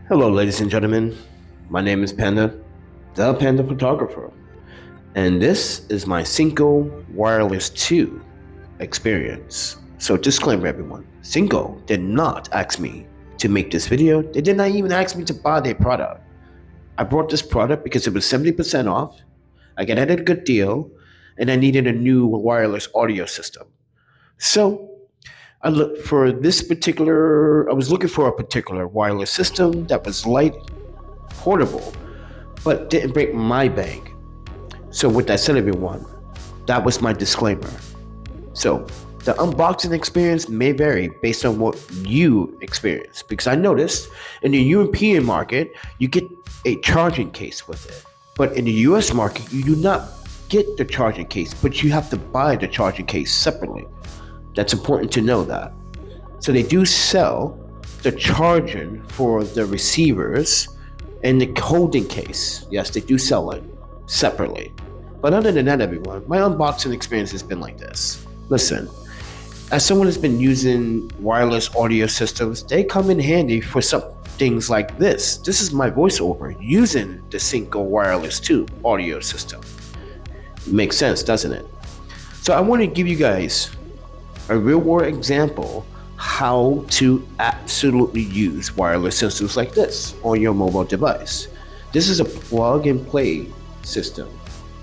Hello, ladies and gentlemen. My name is the Panda Photographer, and this is my SYNCO Wireless 2 experience. So, disclaimer, everyone: SYNCO did not ask me to make this video. They did not even ask me to buy their product. I bought this product because it was 70% off. I got it at a good deal, and I needed a new wireless audio system. So, I was looking for a particular wireless system that was light, portable, but didn't break my bank. So with that said, everyone, that was my disclaimer. So the unboxing experience may vary based on what you experience, because I noticed in the European market, you get a charging case with it. But in the US market, you do not get the charging case, but you have to buy the charging case separately. That's important to know that. So they do sell the charging for the receivers and the holding case. Yes, they do sell it separately. But other than that, everyone, my unboxing experience has been like this. Listen, as someone who's been using wireless audio systems, they come in handy for some things like this. This is my voiceover using the SYNCO Wireless 2 audio system. Makes sense, doesn't it? So I want to give you guys a real world example how to absolutely use wireless systems like this on your mobile device. This is a plug and play system.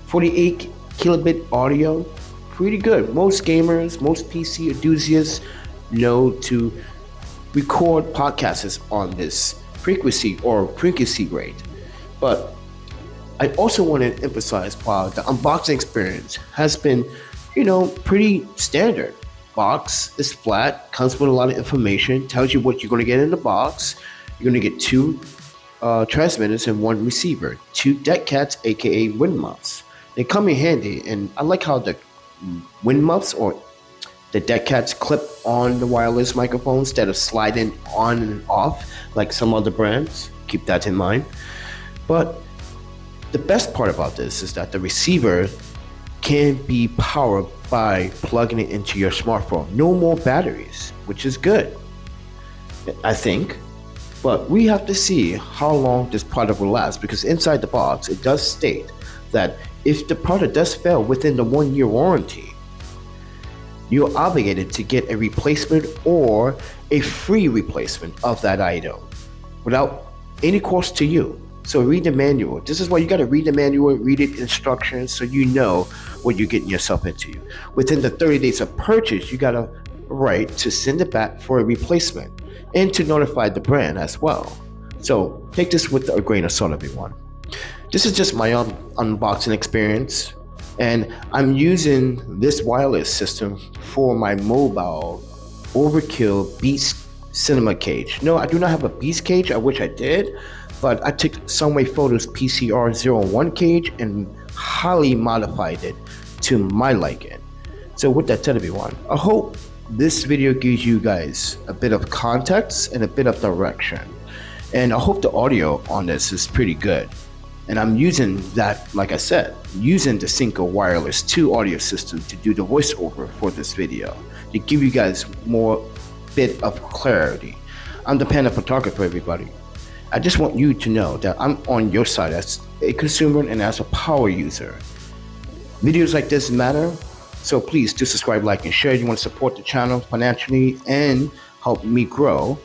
48 kilobit audio, pretty good. Most gamers, most PC enthusiasts know to record podcasts on this frequency or frequency rate. But I also want to emphasize while the unboxing experience has been, pretty standard. Box is flat, comes with a lot of information, tells you what you're going to get in the box. You're going to get two transmitters and one receiver, two deck cats, aka wind muffs. They come in handy, and I like how the wind muffs or the deck cats clip on the wireless microphone instead of sliding on and off like some other brands. Keep that in mind. But the best part about this is that the receiver can be powered by plugging it into your smartphone. No more batteries, which is good, I think. But we have to see how long this product will last, because inside the box, it does state that if the product does fail within the 1 year warranty, you're obligated to get a replacement or a free replacement of that item without any cost to you. So read the manual. This is why you got to read the manual, read the instructions, so you know what you're getting yourself into. Within the 30 days of purchase, you got a right to send it back for a replacement and to notify the brand as well. So take this with a grain of salt, everyone. This is just my own unboxing experience, and I'm using this wireless system for my mobile Overkill Beast cinema cage. No, I do not have a Beast cage. I wish I did. But I took Sunway Photos PCR01 cage and highly modified it to my liking. So with that said, everyone, I hope this video gives you guys a bit of context and a bit of direction. And I hope the audio on this is pretty good. And I'm using that, like I said, using the SYNCO Wireless 2 audio system to do the voiceover for this video, to give you guys more bit of clarity. I'm the Panda Photographer, everybody. I just want you to know that I'm on your side as a consumer and as a power user. Videos like this matter, so please do subscribe, like, and share. You want to support the channel financially and help me grow.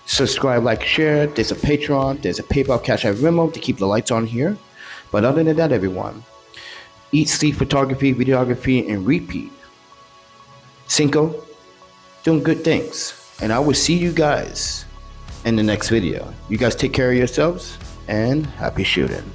Subscribe, like, share. There's a Patreon, there's a PayPal, Cash App, Venmo to keep the lights on here. But other than that, everyone, eat, sleep, photography, videography, and repeat. SYNCO, doing good things. And I will see you guys in the next video. You guys take care of yourselves and happy shooting.